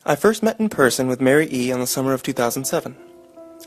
I first met in person with Mary E. in the summer of 2007.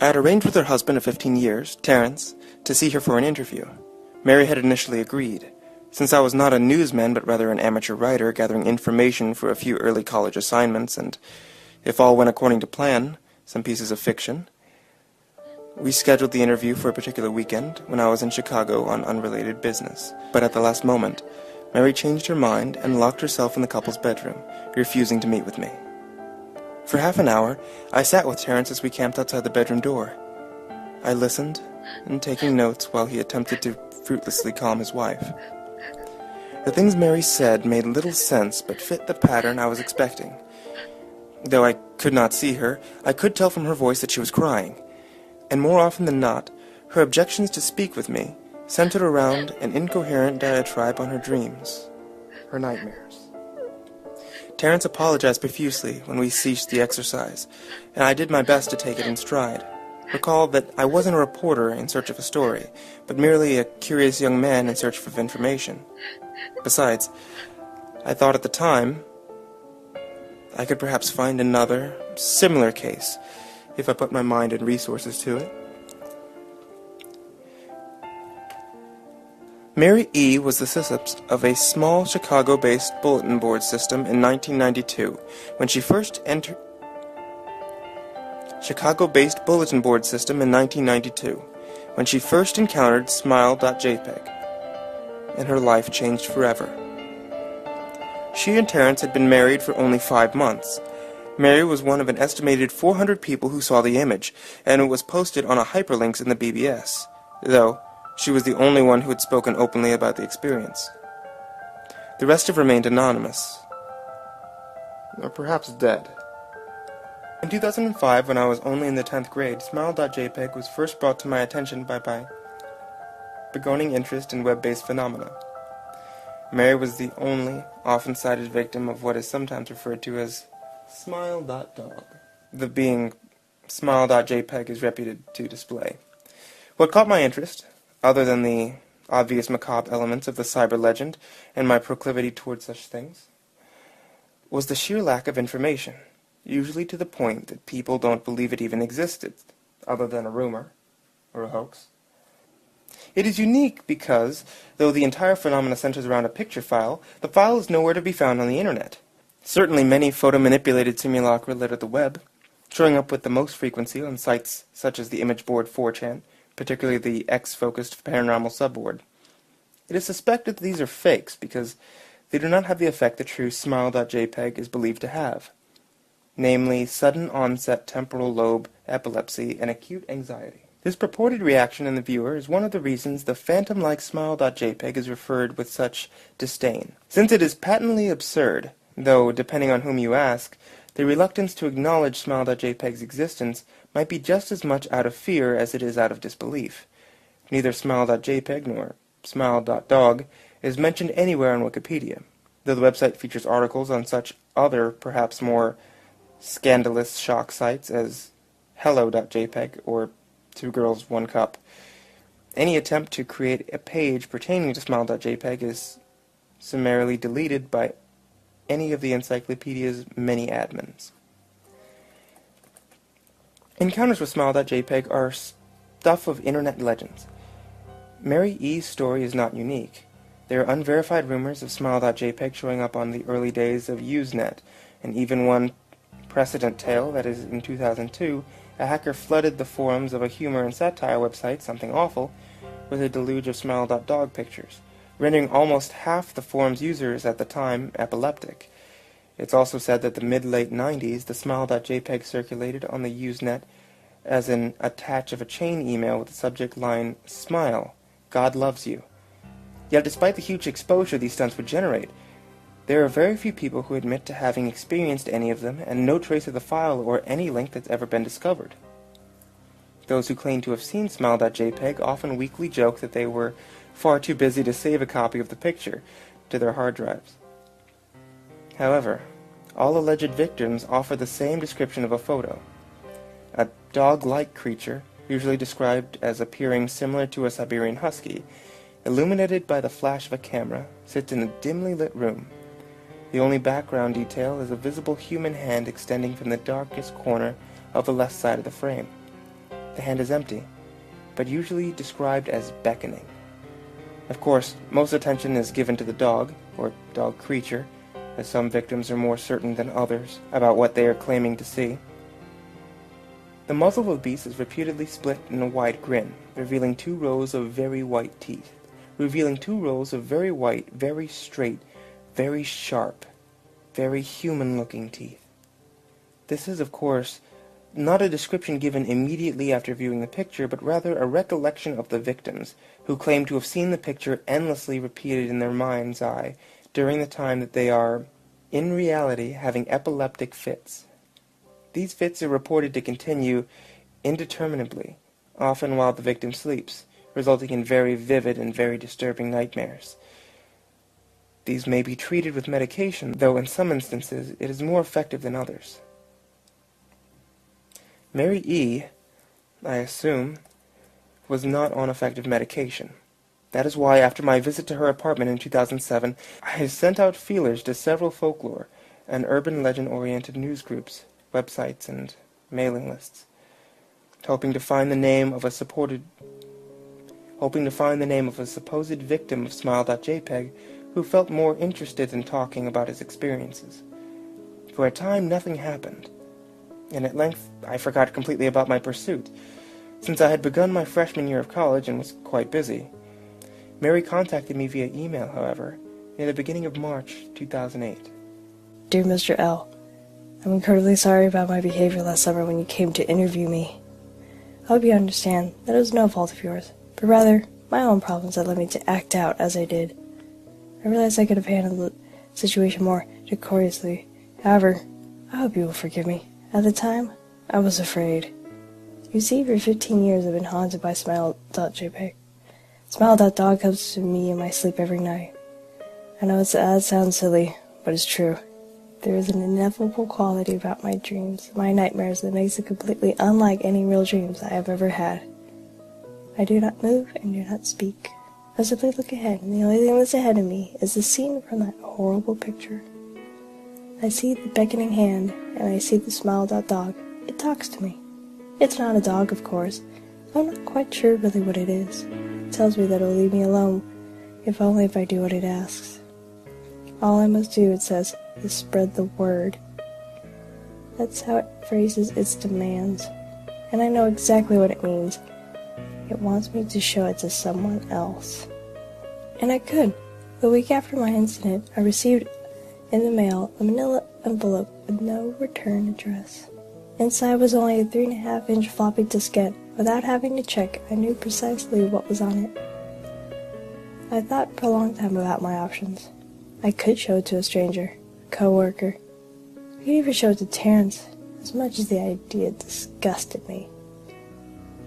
I had arranged with her husband of 15 years, Terence, to see her for an interview. Mary had initially agreed. Since I was not a newsman but rather an amateur writer gathering information for a few early college assignments and, if all went according to plan, some pieces of fiction, we scheduled the interview for a particular weekend when I was in Chicago on unrelated business. But at the last moment, Mary changed her mind and locked herself in the couple's bedroom, refusing to meet with me. For half an hour, I sat with Terence as we camped outside the bedroom door. I listened and taking notes while he attempted to fruitlessly calm his wife. The things Mary said made little sense but fit the pattern I was expecting. Though I could not see her, I could tell from her voice that she was crying. And more often than not, her objections to speak with me centered around an incoherent diatribe on her dreams, her nightmares. Terence apologized profusely when we ceased the exercise, and I did my best to take it in stride. Recall that I wasn't a reporter in search of a story, but merely a curious young man in search of information. Besides, I thought at the time I could perhaps find another, similar case if I put my mind and resources to it. Mary E. was the syslop of a small Chicago-based bulletin board system in 1992 when she first entered Chicago-based bulletin board system in 1992 when she first encountered smile.jpg, and her life changed forever. She and Terence had been married for only 5 months. Mary was one of an estimated 400 people who saw the image, and it was posted on a hyperlinks in the BBS, though she was the only one who had spoken openly about the experience. The rest have remained anonymous, or perhaps dead. In 2005, when I was only in the 10th grade, smile.jpg was first brought to my attention by my beginning interest in web-based phenomena. Mary was the only often cited victim of what is sometimes referred to as smile.dog. The being smile.jpg is reputed to display. What caught my interest, other than the obvious macabre elements of the cyber legend and my proclivity towards such things, was the sheer lack of information, usually to the point that people don't believe it even existed, other than a rumor or a hoax. It is unique because, though the entire phenomena centers around a picture file, the file is nowhere to be found on the internet. Certainly many photo-manipulated simulacra litter the web, showing up with the most frequency on sites such as the image board 4chan, particularly the X-focused paranormal subboard. It is suspected that these are fakes because they do not have the effect the true smile.jpg is believed to have, namely sudden onset temporal lobe epilepsy and acute anxiety. This purported reaction in the viewer is one of the reasons the phantom-like smile.jpg is referred with such disdain. Since it is patently absurd, though, depending on whom you ask, the reluctance to acknowledge smile.jpg's existence might be just as much out of fear as it is out of disbelief. Neither smile.jpg nor smile.dog is mentioned anywhere on Wikipedia, though the website features articles on such other, perhaps more scandalous shock sites as hello.jpg or Two Girls, One Cup. Any attempt to create a page pertaining to smile.jpg is summarily deleted by any of the encyclopedia's many admins. Encounters with smile.jpg are stuff of internet legends. Mary E.'s story is not unique. There are unverified rumors of smile.jpg showing up on the early days of Usenet, and even one precedent tale that is in 2002, a hacker flooded the forums of a humor and satire website, Something Awful, with a deluge of smile.dog pictures, rendering almost half the forum's users at the time epileptic. It's also said that the mid-late 90s, the smile.jpg circulated on the Usenet as an attach of a chain email with the subject line, "Smile, God loves you." Yet despite the huge exposure these stunts would generate, there are very few people who admit to having experienced any of them, and no trace of the file or any link that's ever been discovered. Those who claim to have seen smile.jpg often weakly joke that they were far too busy to save a copy of the picture to their hard drives. However, all alleged victims offer the same description of a photo. A dog-like creature, usually described as appearing similar to a Siberian husky, illuminated by the flash of a camera, sits in a dimly lit room. The only background detail is a visible human hand extending from the darkest corner of the left side of the frame. The hand is empty, but usually described as beckoning. Of course, most attention is given to the dog, or dog creature, as some victims are more certain than others about what they are claiming to see. The muzzle of the beast is reputedly split in a wide grin, revealing 2 rows of very white teeth, very white, very straight, very sharp, very human-looking teeth. This is, of course, not a description given immediately after viewing the picture, but rather a recollection of the victims, who claim to have seen the picture endlessly repeated in their mind's eye during the time that they are, in reality, having epileptic fits. These fits are reported to continue indeterminably, often while the victim sleeps, resulting in very vivid and very disturbing nightmares. These may be treated with medication, though in some instances it is more effective than others. Mary E., I assume, was not on effective medication. That is why, after my visit to her apartment in 2007, I sent out feelers to several folklore and urban legend-oriented news groups, websites, and mailing lists, hoping to find the name of a supposed victim of Smile.jpg who felt more interested in talking about his experiences. For a time, nothing happened, and at length I forgot completely about my pursuit, since I had begun my freshman year of college and was quite busy. Mary contacted me via email, however, near the beginning of March 2008. Dear Mr. L., I'm incredibly sorry about my behavior last summer when you came to interview me. I hope you understand that it was no fault of yours, but rather my own problems that led me to act out as I did. I realized I could have handled the situation more decorously. However, I hope you will forgive me. At the time, I was afraid. You see, for 15 years I've been haunted by Smile.jpg. Smile.dog comes to me in my sleep every night. I know that sounds silly, but it's true. There is an ineffable quality about my dreams, my nightmares, that makes it completely unlike any real dreams I have ever had. I do not move and do not speak. I simply look ahead, and the only thing that's ahead of me is the scene from that horrible picture. I see the beckoning hand, and I see the Smile.dog. It talks to me. It's not a dog, of course. I'm not quite sure really what it is. It tells me that it'll leave me alone, if only if I do what it asks. All I must do, it says, is spread the word. That's how it phrases its demands, and I know exactly what it means. It wants me to show it to someone else. And I could. The week after my incident, I received in the mail a manila envelope with no return address. Inside was only a 3.5-inch floppy diskette. Without having to check, I knew precisely what was on it. I thought for a long time about my options. I could show it to a stranger, a co-worker. I could even show it to Terrence, as much as the idea disgusted me.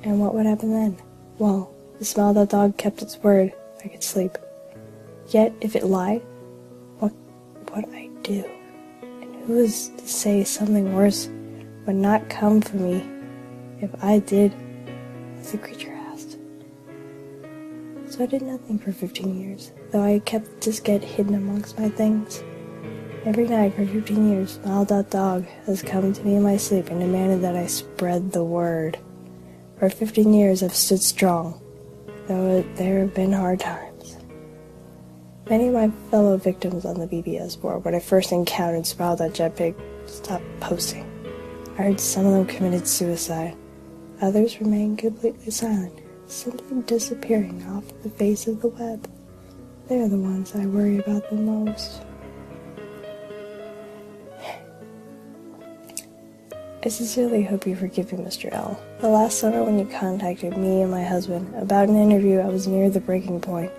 And what would happen then? Well, the Smile.dog kept its word. I could sleep. Yet, if it lied, what would I do? And who is to say something worse would not come for me if I did as the creature asked? So I did nothing for 15 years, though I kept the diskette hidden amongst my things. Every night for 15 years, Smile.dog has come to me in my sleep and demanded that I spread the word. For 15 years I've stood strong, though there have been hard times. Many of my fellow victims on the BBS board, when I first encountered Smile.jpg, stopped posting. I heard some of them committed suicide. Others remained completely silent, simply disappearing off the face of the web. They're the ones I worry about the most. I sincerely hope you forgive me, Mr. L. The last summer when you contacted me and my husband about an interview, I was near the breaking point.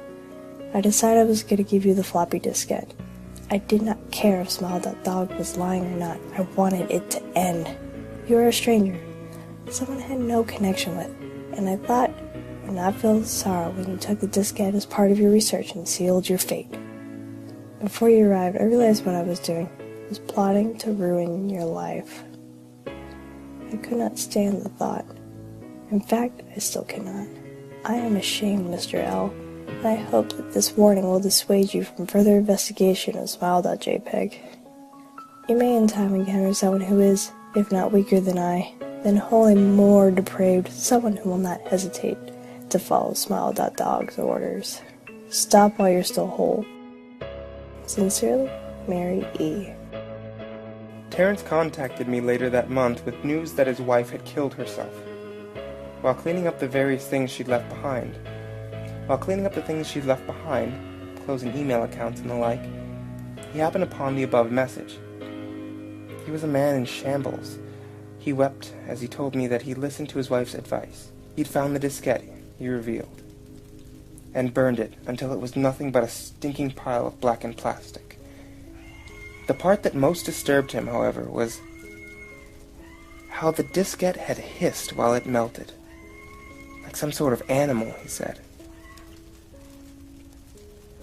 I decided I was going to give you the floppy diskette. I did not care if Smile.dog was lying or not. I wanted it to end. You are a stranger, someone I had no connection with, and I thought you would not feel sorrow when you took the diskette as part of your research and sealed your fate. Before you arrived, I realized what I was doing. I was plotting to ruin your life. I could not stand the thought. In fact, I still cannot. I am ashamed, Mr. L. and I hope that this warning will dissuade you from further investigation of Smile.jpg. You may in time encounter someone who is, if not weaker than I, then wholly more depraved, someone who will not hesitate to follow Smile.dog's orders. Stop while you're still whole. Sincerely, Mary E. Terrence contacted me later that month with news that his wife had killed herself. While cleaning up the various things she'd left behind, closing email accounts and the like, he happened upon the above message. He was a man in shambles. He wept as he told me that he listened to his wife's advice. He'd found the diskette, he revealed, and burned it until it was nothing but a stinking pile of blackened plastic. The part that most disturbed him, however, was how the diskette had hissed while it melted. Like some sort of animal, he said.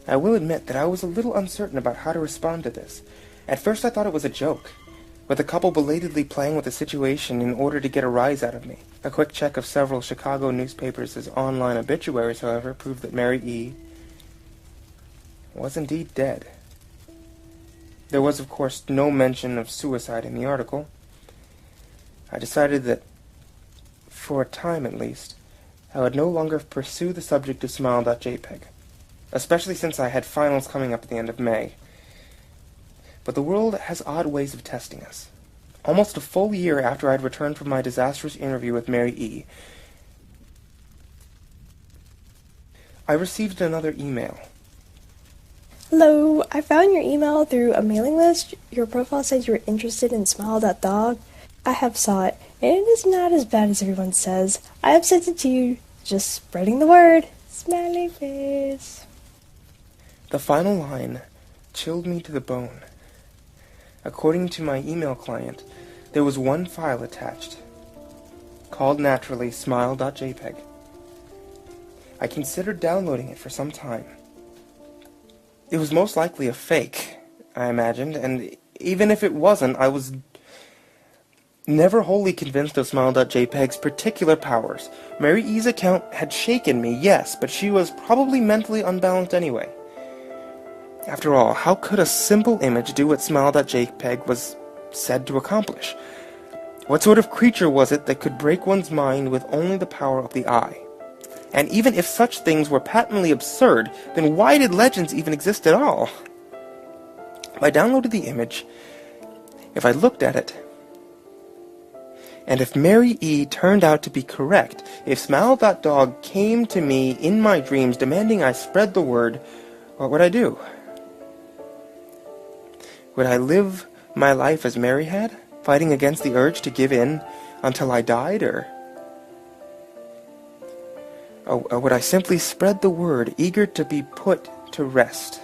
I will admit that I was a little uncertain about how to respond to this. At first I thought it was a joke, with the couple belatedly playing with the situation in order to get a rise out of me. A quick check of several Chicago newspapers' online obituaries, however, proved that Mary E. was indeed dead. There was, of course, no mention of suicide in the article. I decided that, for a time at least, I would no longer pursue the subject of Smile.jpg, especially since I had finals coming up at the end of May. But the world has odd ways of testing us. Almost a full year after I had returned from my disastrous interview with Mary E., I received another email. Hello, I found your email through a mailing list. Your profile said you were interested in Smile.dog. I have saw it, and it is not as bad as everyone says. I have sent it to you, just spreading the word. Smiley face. The final line chilled me to the bone. According to my email client, there was one file attached, called naturally Smile.jpg. I considered downloading it for some time. It was most likely a fake, I imagined, and even if it wasn't, I was never wholly convinced of Smile.jpg's particular powers. Mary E.'s account had shaken me, yes, but she was probably mentally unbalanced anyway. After all, how could a simple image do what Smile.jpg was said to accomplish? What sort of creature was it that could break one's mind with only the power of the eye? And even if such things were patently absurd, then why did legends even exist at all? If I downloaded the image, if I looked at it, and if Mary E. turned out to be correct, if Smile.dog came to me in my dreams demanding I spread the word, what would I do? Would I live my life as Mary had, fighting against the urge to give in until I died, or would I simply spread the word, eager to be put to rest?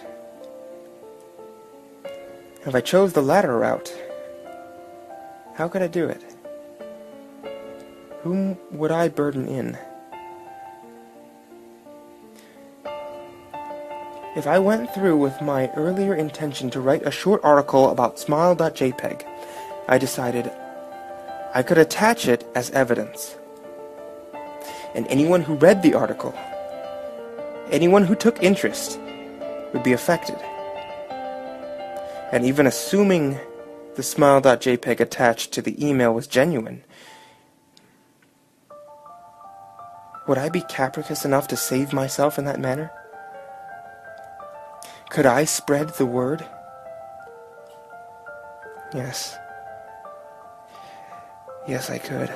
If I chose the latter route, how could I do it? Whom would I burden in? If I went through with my earlier intention to write a short article about Smile.jpg, I decided I could attach it as evidence. And anyone who read the article, anyone who took interest, would be affected. And even assuming the Smile.jpg attached to the email was genuine, would I be capricious enough to save myself in that manner? Could I spread the word? Yes. Yes, I could.